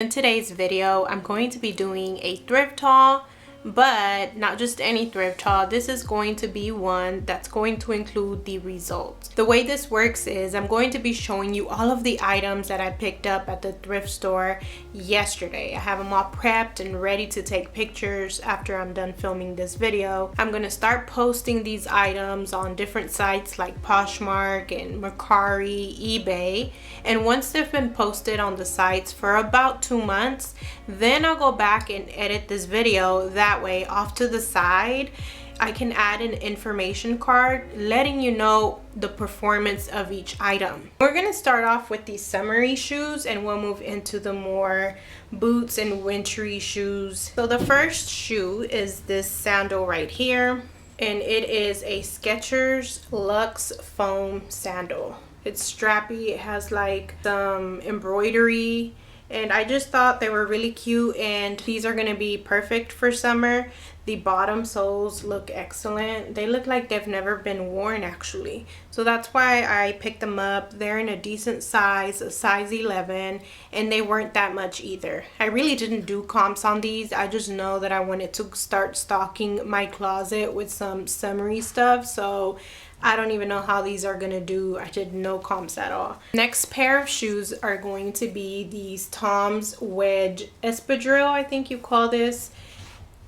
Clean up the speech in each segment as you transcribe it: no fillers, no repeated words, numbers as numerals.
In today's video, I'm going to be doing a thrift haul, but not just any thrift haul. This is going to be one that's going to include the results. The way this works is I'm going to be showing you all of the items that I picked up at the thrift store yesterday. I have them all prepped and ready to take pictures after I'm done filming this video. I'm going to start posting these items on different sites like Poshmark and Mercari, eBay. And once they've been posted on the sites for about 2 months, then I'll go back and edit this video. That way, off to the side, I can add an information card letting you know the performance of each item. We're going to start off with these summery shoes and we'll move into the more boots and wintry shoes. So the first shoe is this sandal right here, and it is a Skechers Luxe Foam sandal. It's strappy, it has like some embroidery, and I just thought they were really cute, and these are going to be perfect for summer. The bottom soles look excellent. They look like they've never been worn actually. So that's why I picked them up. They're in a decent size, a size 11, and they weren't that much either. I really didn't do comps on these. I just know that I wanted to start stocking my closet with some summery stuff. So I don't even know how these are gonna do. I did no comps at all. Next pair of shoes are going to be these Tom's Wedge Espadrille, I think you call this,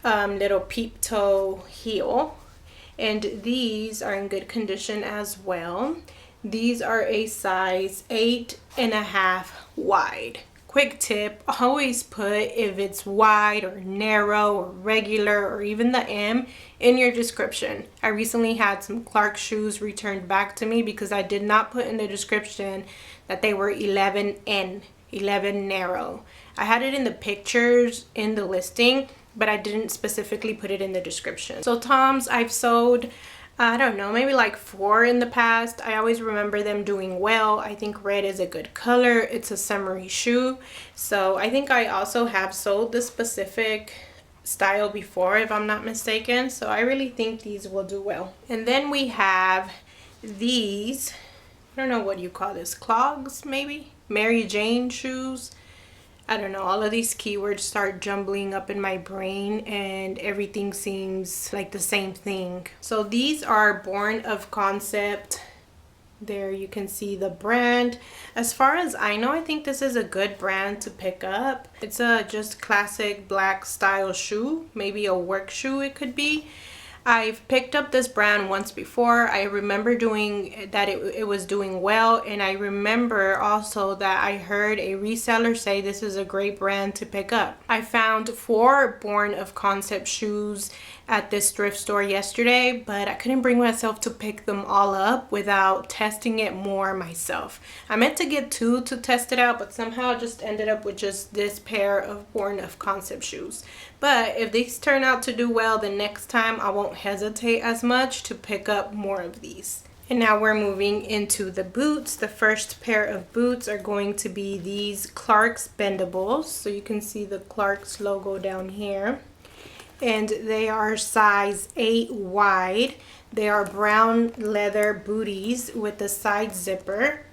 little peep toe heel. And these are in good condition as well. These are a size 8.5 wide. Quick tip, always put if it's wide or narrow or regular or even the M in your description. I recently had some Clark shoes returned back to me because I did not put in the description that they were 11N, 11 narrow. I had it in the pictures in the listing, but I didn't specifically put it in the description. So Tom's, I've sold, I don't know, maybe like 4 in the past. I always remember them doing well. I think red is a good color. It's a summery shoe. So I think I also have sold this specific style before, if I'm not mistaken. So I really think these will do well. And then we have these, I don't know what you call this, clogs maybe? Mary Jane shoes. I don't know, all of these keywords start jumbling up in my brain and everything seems like the same thing. So these are Born of Concept. There you can see the brand. As far as I know, I think this is a good brand to pick up. It's a just classic black style shoe, maybe a work shoe it could be. I've picked up this brand once before. I remember doing that it was doing well, and I remember also that I heard a reseller say this is a great brand to pick up. I found 4 Born of Concept shoes at this thrift store yesterday, but I couldn't bring myself to pick them all up without testing it more myself. I meant to get 2 to test it out, but somehow I just ended up with just this pair of Born of Concept shoes. But if these turn out to do well, the next time I won't hesitate as much to pick up more of these. And now we're moving into the boots. The first pair of boots are going to be these Clark's Bendables. So you can see the Clark's logo down here. And they are size 8 wide. They are brown leather booties with the side zipper.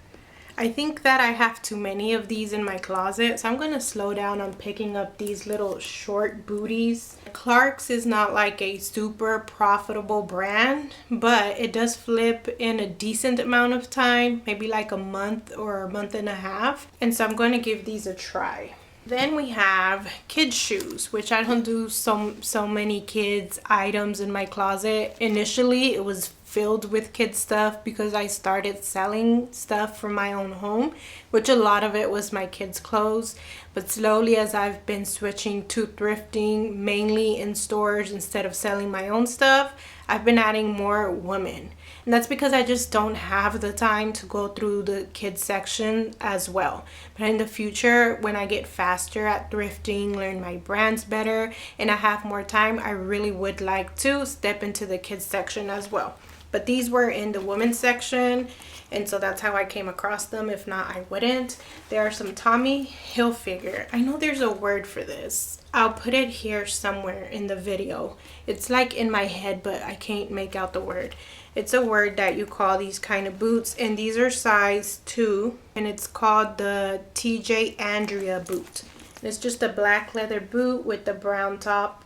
I think that I have too many of these in my closet, so I'm going to slow down on picking up these little short booties. Clark's is not like a super profitable brand, but it does flip in a decent amount of time, maybe like a month or a month and a half. And so I'm going to give these a try. Then we have kids shoes, which I don't do so many kids items in my closet. Initially, it was filled with kids stuff because I started selling stuff from my own home, which a lot of it was my kids' clothes. But slowly, as I've been switching to thrifting mainly in stores instead of selling my own stuff, I've been adding more women. And that's because I just don't have the time to go through the kids section as well. But in the future, when I get faster at thrifting, learn my brands better, and I have more time, I really would like to step into the kids section as well. But these were in the women's section, and so that's how I came across them. If not, I wouldn't. There are some Tommy Hilfiger. I know there's a word for this. I'll put it here somewhere in the video. It's like in my head, but I can't make out the word. It's a word that you call these kind of boots, and these are size 2, and it's called the TJ Andrea boot. It's just a black leather boot with the brown top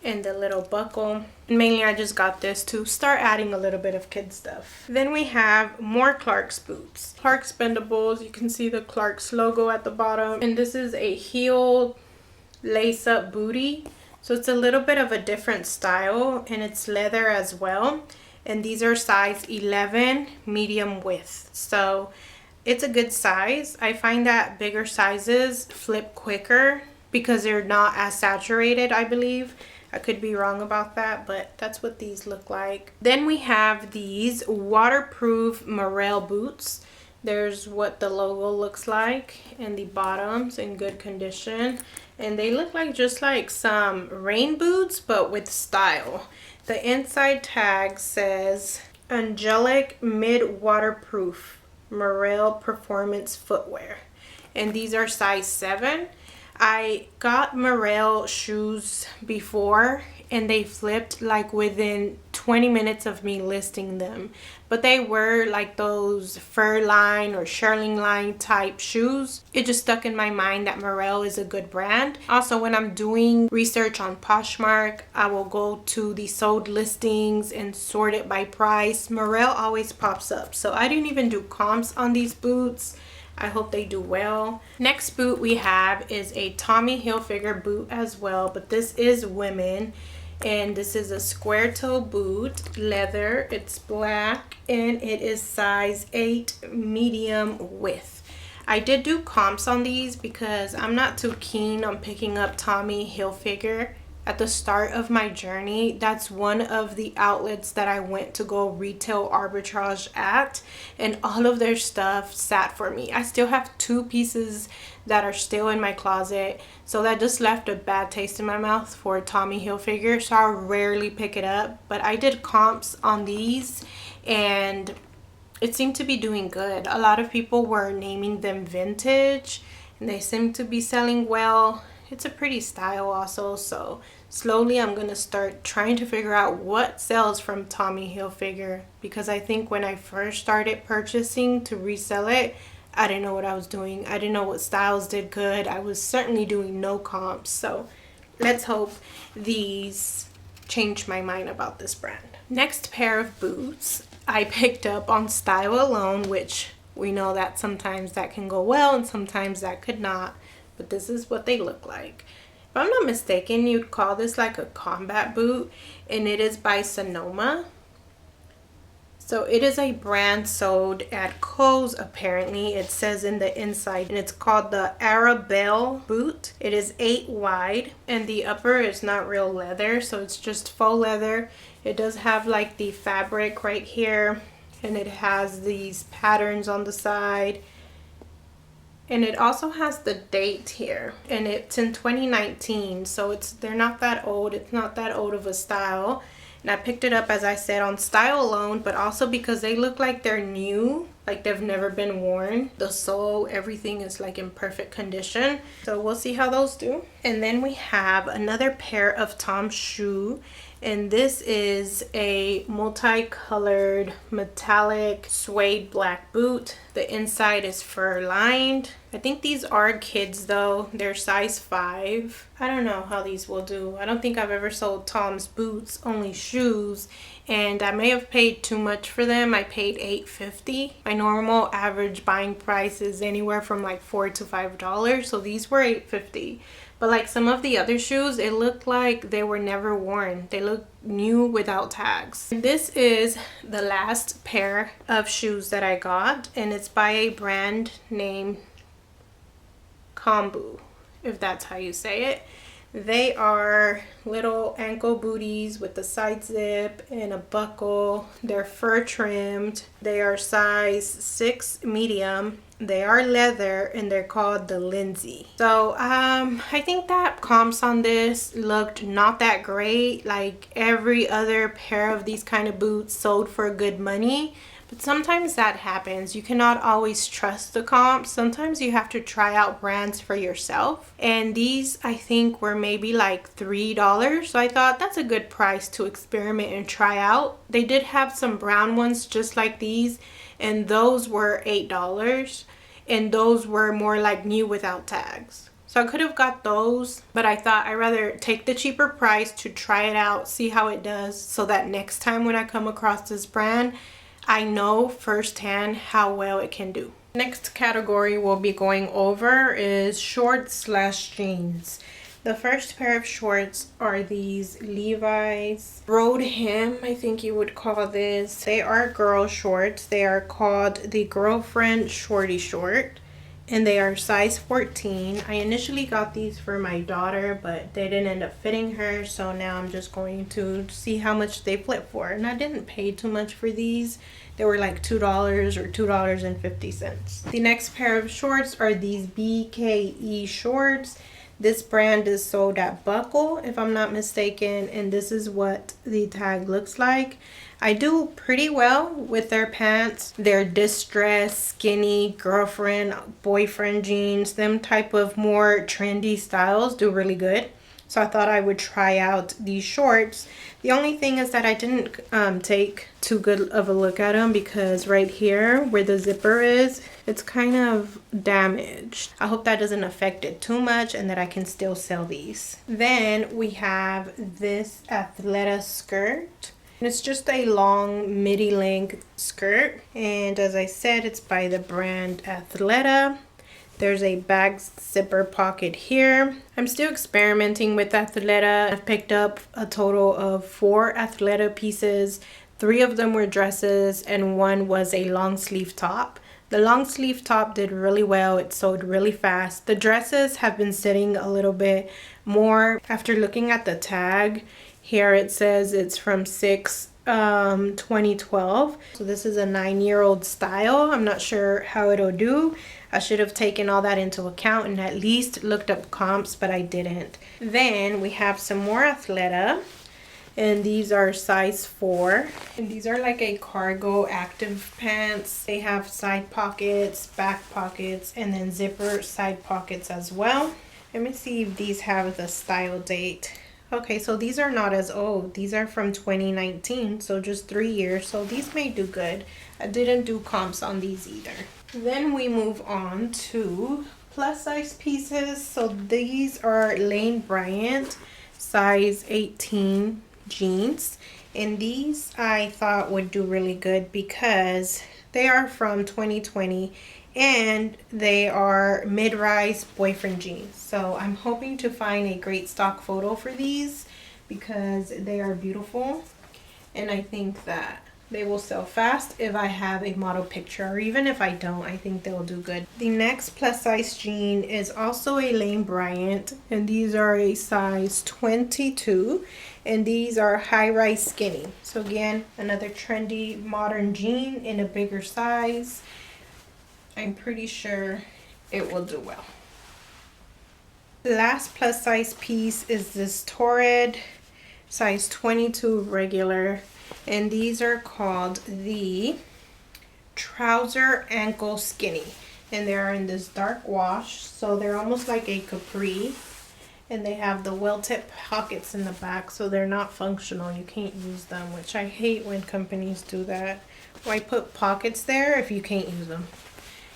and the little buckle. And mainly I just got this to start adding a little bit of kid stuff. Then we have more Clarks boots. Clarks Bendables, you can see the Clarks logo at the bottom. And this is a heel lace up bootie. So it's a little bit of a different style and it's leather as well. And these are size 11 medium width. So it's a good size. I find that bigger sizes flip quicker because they're not as saturated, I believe. I could be wrong about that, but that's what these look like. Then we have these waterproof morel boots. There's what the logo looks like, and the bottoms in good condition. And they look like just like some rain boots, but with style. The inside tag says Angelic Mid Waterproof Morel Performance Footwear. And these are size 7. I got Morel shoes before and they flipped like within 20 minutes of me listing them. But they were like those fur line or shearling line type shoes. It just stuck in my mind that Morel is a good brand. Also, when I'm doing research on Poshmark, I will go to the sold listings and sort it by price. Morel always pops up. So I didn't even do comps on these boots. I hope they do well. Next boot we have is a Tommy Hilfiger boot as well, but this is women. And this is a square toe boot, leather, it's black, and it is size 8 medium width. I did do comps on these because I'm not too keen on picking up Tommy Hilfiger. At the start of my journey, that's one of the outlets that I went to go retail arbitrage at, and all of their stuff sat for me. I still have 2 pieces that are still in my closet, so that just left a bad taste in my mouth for Tommy Hilfiger, so I rarely pick it up. But I did comps on these and it seemed to be doing good. A lot of people were naming them vintage and they seem to be selling well. It's a pretty style also, so slowly I'm gonna start trying to figure out what sells from Tommy Hilfiger, because I think when I first started purchasing to resell it, I didn't know what I was doing. I didn't know what styles did good. I was certainly doing no comps, so let's hope these change my mind about this brand. Next pair of boots I picked up on Style Alone, which we know that sometimes that can go well and sometimes that could not. But this is what they look like. If I'm not mistaken, you'd call this like a combat boot, and it is by Sonoma. So it is a brand sold at Kohl's apparently. It says in the inside, and it's called the Arabelle boot. It is 8 wide, and the upper is not real leather, so it's just faux leather. It does have like the fabric right here, and it has these patterns on the side. And it also has the date here, and it's in 2019, so they're not that old. It's not that old of a style. And I picked it up, as I said, on Style Alone, but also because they look like they're new, like they've never been worn. The sole, everything is like in perfect condition. So we'll see how those do. And then we have another pair of Tom's shoe. And this is a multicolored metallic suede black boot. The inside is fur lined. I think these are kids though. They're size 5. I don't know how these will do. I don't think I've ever sold Tom's boots, only shoes. And I may have paid too much for them. I paid $8.50. My normal average buying price is anywhere from like $4 to $5. So these were $8.50. But like some of the other shoes, it looked like they were never worn. They look new without tags. And this is the last pair of shoes that I got, and it's by a brand named Kombu, if that's how you say it. They are little ankle booties with a side zip and a buckle. They're fur trimmed. They are size 6 medium. They are leather, and they're called the Lindsay. So I think that comps on this looked not that great. Like every other pair of these kind of boots sold for good money. But sometimes that happens. You cannot always trust the comps. Sometimes you have to try out brands for yourself. And these, I think, were maybe like $3. So I thought that's a good price to experiment and try out. They did have some brown ones just like these, and those were $8. And those were more like new without tags. So I could have got those, but I thought I'd rather take the cheaper price to try it out, see how it does, so that next time when I come across this brand, I know firsthand how well it can do. Next category we'll be going over is shorts / jeans. The first pair of shorts are these Levi's road hem, I think you would call this. They are girl shorts. They are called the Girlfriend Shorty Short, and they are size 14. I initially got these for my daughter, but they didn't end up fitting her, so now I'm just going to see how much they flip for. And I didn't pay too much for these. They were like $2 or $2.50. The next pair of shorts are these BKE shorts. This brand is sold at Buckle, if I'm not mistaken, and this is what the tag looks like. I do pretty well with their pants. They're distressed, skinny, girlfriend, boyfriend jeans. Them type of more trendy styles do really good. So I thought I would try out these shorts. The only thing is that I didn't take too good of a look at them, because right here where the zipper is, it's kind of damaged. I hope that doesn't affect it too much and that I can still sell these. Then we have this Athleta skirt. It's just a long midi length skirt, and as I said, it's by the brand Athleta. There's a back zipper pocket here. I'm still experimenting with Athleta. I've picked up a total of 4 Athleta pieces. 3 of them were dresses and 1 was a long sleeve top. The long sleeve top did really well. It sold really fast. The dresses have been sitting a little bit more. After looking at the tag, here it says it's from 2012. So this is a 9-year-old style. I'm not sure how it'll do. I should have taken all that into account and at least looked up comps, but I didn't. Then we have some more Athleta, and these are size 4. And these are like a cargo active pants. They have side pockets, back pockets, and then zipper side pockets as well. Let me see if these have the style date. Okay, so these are not as old. These are from 2019, so just 3 years. So these may do good. I didn't do comps on these either. Then we move on to plus size pieces. So these are Lane Bryant size 18 jeans. And these I thought would do really good because they are from 2020 and they are mid-rise boyfriend jeans. So I'm hoping to find a great stock photo for these because they are beautiful, and I think that they will sell fast if I have a model picture, or even if I don't, I think they'll do good. The next plus size jean is also a Lane Bryant, and these are a size 22, and these are high rise skinny. So again, another trendy modern jean in a bigger size. I'm pretty sure it will do well. The last plus size piece is this Torrid size 22 regular, and these are called the trouser ankle skinny, and they're in this dark wash, so they're almost like a capri, and they have the well-tip pockets in the back, so they're not functional. You can't use them, which I hate when companies do that. Why put pockets there if you can't use them?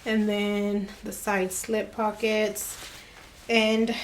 And then the side slip pockets, and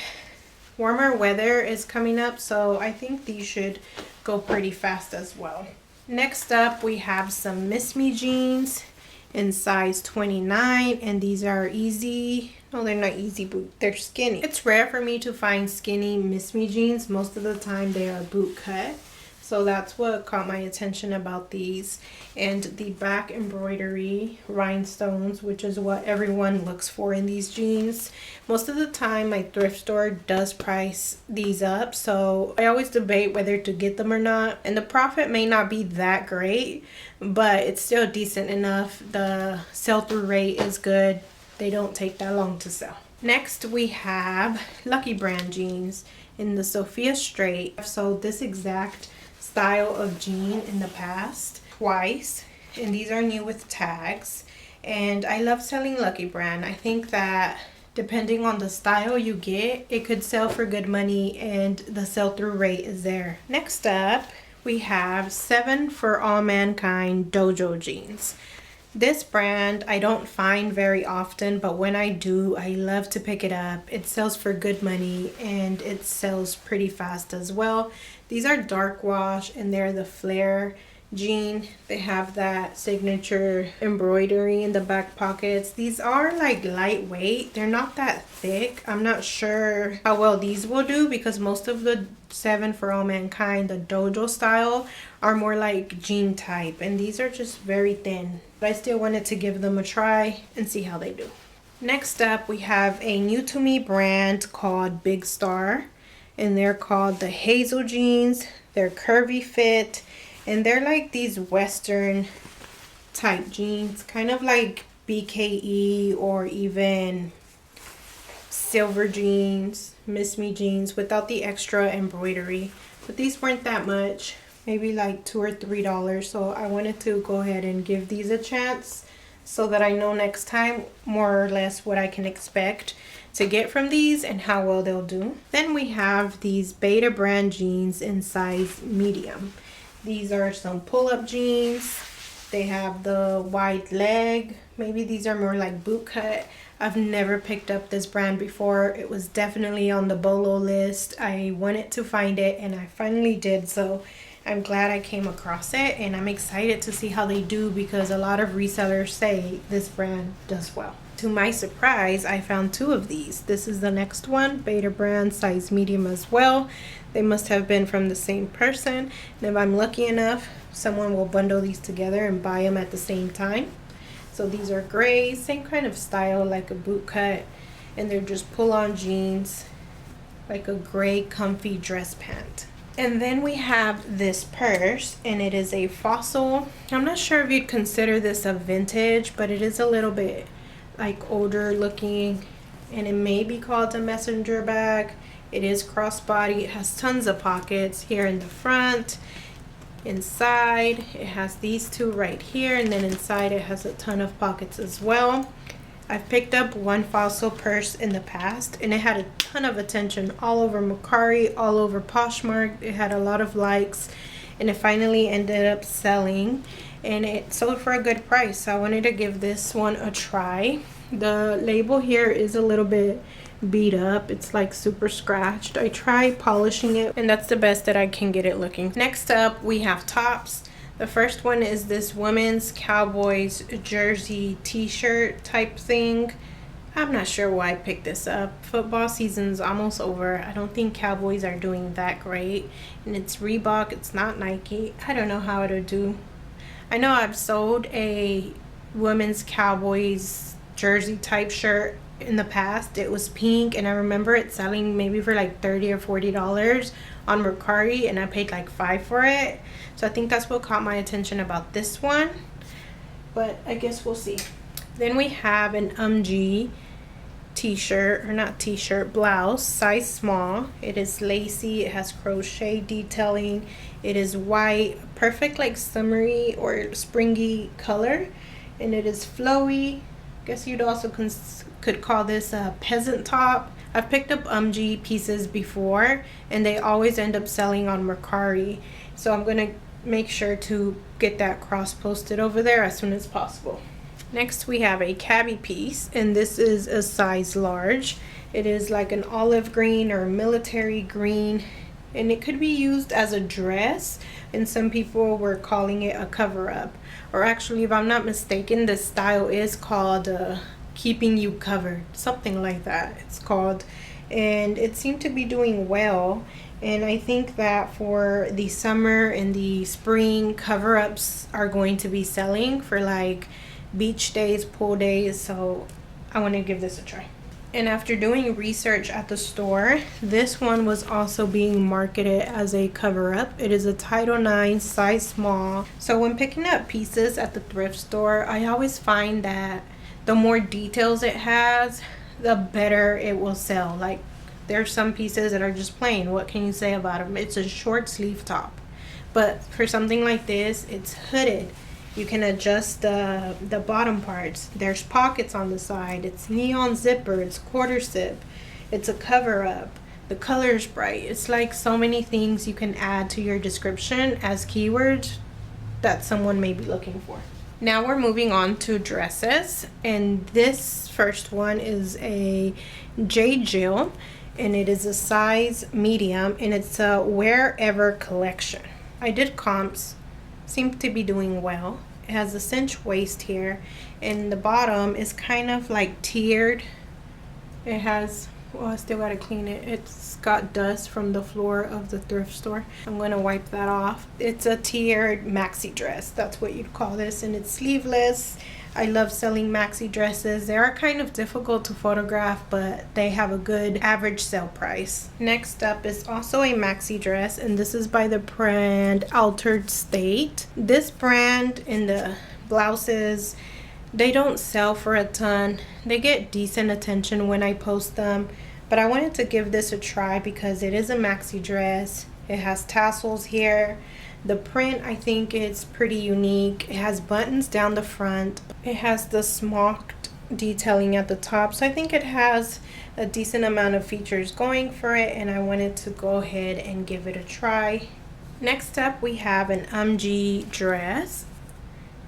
warmer weather is coming up, so I think these should go pretty fast as well. Next up, we have some Miss Me jeans in size 29, and these are easy. No, they're not easy boot. They're skinny. It's rare for me to find skinny Miss Me jeans. Most of the time they are boot cut. So that's what caught my attention about these. And the back embroidery rhinestones, which is what everyone looks for in these jeans. Most of the time my thrift store does price these up, so I always debate whether to get them or not. And the profit may not be that great, but it's still decent enough. The sell-through rate is good. They don't take that long to sell. Next we have Lucky Brand jeans in the Sophia Straight. I've sold this exact style of jean in the past twice, and these are new with tags, and I love selling Lucky Brand. I think that depending on the style you get, it could sell for good money, and the sell-through rate is there. Next up we have 7 for All Mankind dojo jeans. This brand I don't find very often, but when I do, I love to pick it up. It sells for good money and it sells pretty fast as well. These are dark wash and they're the flare jean. They have that signature embroidery in the back pockets. These are like lightweight. They're not that thick. I'm not sure how well these will do because most of the 7 for All Mankind, the dojo style, are more like jean type, and these are just very thin. But I still wanted to give them a try and see how they do. Next up, we have a new to me brand called Big Star, and they're called the Hazel jeans. They're curvy fit, and they're like these Western type jeans, kind of like BKE or even silver jeans, Miss Me jeans without the extra embroidery. But these weren't that much, maybe like $2 or $3. So I wanted to go ahead and give these a chance so that I know next time more or less what I can expect to get from these and how well they'll do. Then we have these Beta brand jeans in size medium. These are some pull-up jeans. They have the wide leg. Maybe these are more like boot cut. I've never picked up this brand before. It was definitely on the BOLO list. I wanted to find it and I finally did, so I'm glad I came across it, and I'm excited to see how they do because a lot of resellers say this brand does well. To my surprise, I found 2 of these. This is the next one, Beta brand, size medium as well. They must have been from the same person, and if I'm lucky enough, someone will bundle these together and buy them at the same time. So these are gray, same kind of style like a boot cut, and they're just pull-on jeans, like a gray comfy dress pant. And then we have this purse, and it is a Fossil. I'm not sure if you'd consider this a vintage, but it is a little bit like older looking, and it may be called a messenger bag. It is crossbody. It has tons of pockets here in the front. Inside it has these 2 right here, and then inside it has a ton of pockets as well. I've picked up one Fossil purse in the past, and it had a ton of attention all over Mercari, all over Poshmark. It had a lot of likes, and it finally ended up selling, and it sold for a good price. So I wanted to give this one a try. The label here is a little bit beat up. It's like super scratched. I tried polishing it, and that's the best that I can get it looking. Next up, we have tops. The first one is this women's Cowboys jersey t-shirt type thing. I'm not sure why I picked this up. Football season's almost over. I don't think Cowboys are doing that great, and it's Reebok, it's not Nike. I don't know how it'll do. I know I've sold a women's Cowboys jersey type shirt in the past. It was pink, and I remember it selling maybe for like $30 or $40 on Mercari, and I paid like $5 for it. So I think that's what caught my attention about this one, but I guess we'll see. Then we have an t-shirt, or not t-shirt, blouse, size small. It is lacy, it has crochet detailing, it is white, perfect like summery or springy color, and it is flowy. I guess you'd also could call this a peasant top. I've picked up pieces before, and they always end up selling on Mercari, so I'm gonna make sure to get that cross posted over there as soon as possible. Next we have a cabbie piece, and this is a size large. It is like an olive green or military green, and it could be used as a dress, and some people were calling it a cover-up, or actually, if I'm not mistaken, the style is called keeping you covered, something like that it's called, and it seemed to be doing well. And I think that for the summer and the spring, cover-ups are going to be selling for like beach days, pool days, so I want to give this a try. And after doing research at the store, this one was also being marketed as a cover-up. It is a Title IX, size small. So when picking up pieces at the thrift store, I always find that the more details it has, the better it will sell. Like, there's some pieces that are just plain. What can you say about them? It's a short sleeve top. But for something like this, it's hooded. You can adjust the bottom parts. There's pockets on the side. It's neon zipper. It's quarter zip. It's a cover up. The color is bright. It's like so many things you can add to your description as keywords that someone may be looking for. Now we're moving on to dresses, and this first one is a J. Jill, and it is a size medium, and it's a wherever collection. I did comps, seems to be doing well. It has a cinch waist here, and the bottom is kind of like tiered. It has, well, I still gotta clean it. It's got dust from the floor of the thrift store. I'm gonna wipe that off. It's a tiered maxi dress. That's what you'd call this, and it's sleeveless. I love selling maxi dresses. They are kind of difficult to photograph, but they have a good average sale price. Next up is also a maxi dress, and this is by the brand Altered State. This brand in the blouses, they don't sell for a ton. They get decent attention when I post them, but I wanted to give this a try because it is a maxi dress. It has tassels here. The print, I think, is pretty unique. It has buttons down the front. It has the smocked detailing at the top, so I think it has a decent amount of features going for it, and I wanted to go ahead and give it a try. Next up, we have an UMG dress,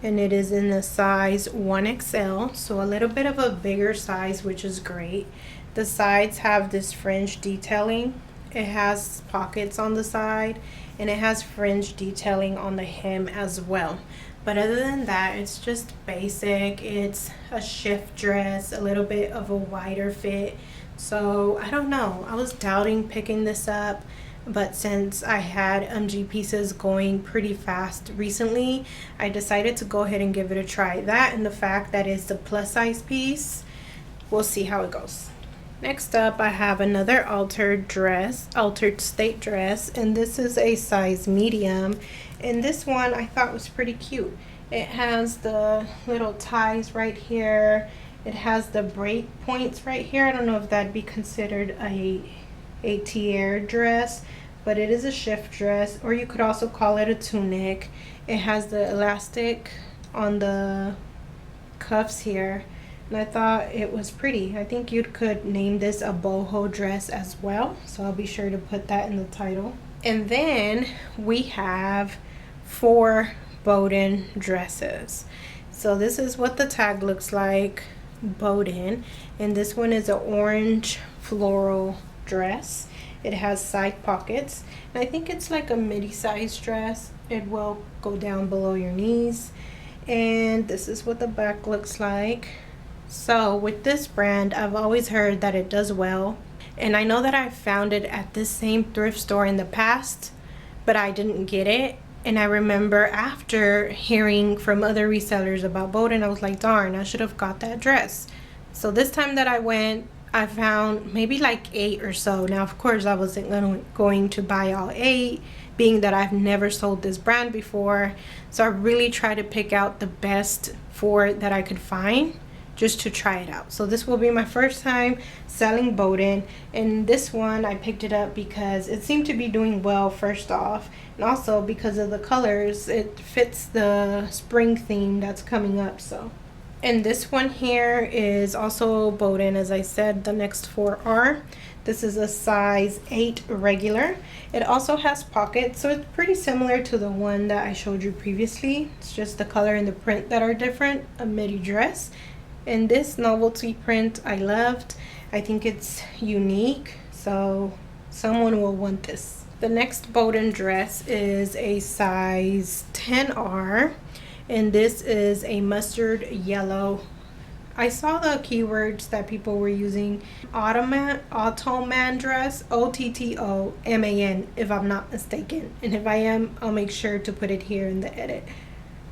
and it is in the size 1XL, so a little bit of a bigger size, which is great. The sides have this fringe detailing. It has pockets on the side, and it has fringe detailing on the hem as well. But other than that, it's just basic. It's a shift dress, a little bit of a wider fit. So I don't know, I was doubting picking this up, but since I had UMG pieces going pretty fast recently, I decided to go ahead and give it a try. That and the fact that it's a plus size piece, we'll see how it goes. Next up, I have another Altered State dress, and this is a size medium, and this one I thought was pretty cute. It has the little ties right here. It has the break points right here. I don't know if that'd be considered a tier dress, but it is a shift dress, or you could also call it a tunic. It has the elastic on the cuffs here, and I thought it was pretty. I think you could name this a boho dress as well, so I'll be sure to put that in the title. And then we have 4 Bowden dresses. So this is what the tag looks like, Bowden, and this one is an orange floral dress. It has side pockets, and I think it's like a midi-sized dress. It will go down below your knees, and this is what the back looks like. So with this brand, I've always heard that it does well, and I know that I found it at this same thrift store in the past, but I didn't get it. And I remember after hearing from other resellers about Bowden, I was like, darn, I should have got that dress. So this time that I went, I found maybe like 8 or so. Now, of course, I wasn't going to buy all 8, being that I've never sold this brand before. So I really tried to pick out the best 4 that I could find, just to try it out. So this will be my first time selling Bowden, and this one I picked it up because it seemed to be doing well, first off, and also because of the colors. It fits the spring theme that's coming up. So, and this one here is also Bowden, as I said. The next 4 are. This is a size 8 regular. It also has pockets, so it's pretty similar to the one that I showed you previously. It's just the color and the print that are different. A midi dress. And this novelty print I loved. I think it's unique, so someone will want this. The next Bowden dress is a size 10R, and this is a mustard yellow. I saw the keywords that people were using. Ottoman dress, OTTOMAN, if I'm not mistaken. And if I am, I'll make sure to put it here in the edit.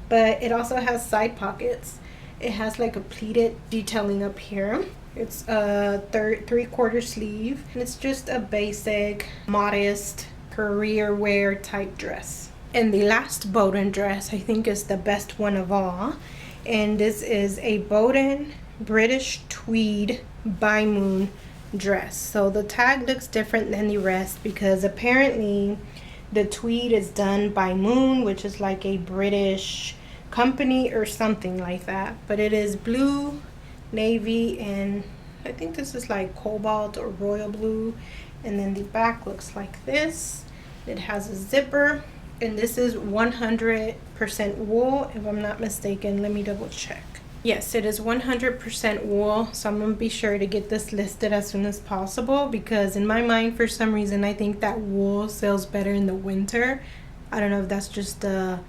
But it also has side pockets. It has like a pleated detailing up here. It's a 3/4 sleeve, and it's just a basic, modest, career wear type dress. And the last Bowden dress, I think, is the best one of all. And this is a Bowden British tweed by Moon dress. So the tag looks different than the rest because apparently the tweed is done by Moon, which is like a British company or something like that. But it is blue, navy, and I think this is like cobalt or royal blue. And then the back looks like this. It has a zipper, And this is 100% wool, if I'm not mistaken. Let me double check. Yes, it is 100% wool, so I'm going to be sure to get this listed as soon as possible, because in my mind, for some reason, I think that wool sells better in the winter. I don't know if that's just a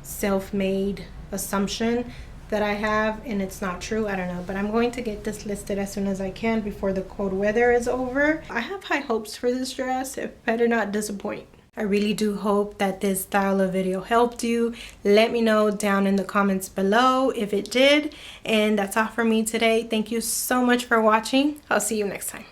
self-made assumption that I have, and it's not true. I don't know, but I'm going to get this listed as soon as I can before the cold weather is over. I have high hopes for this dress. It better not disappoint. I really do hope that this style of video helped you. Let me know down in the comments below if it did. And that's all for me today. Thank you so much for watching. I'll see you next time.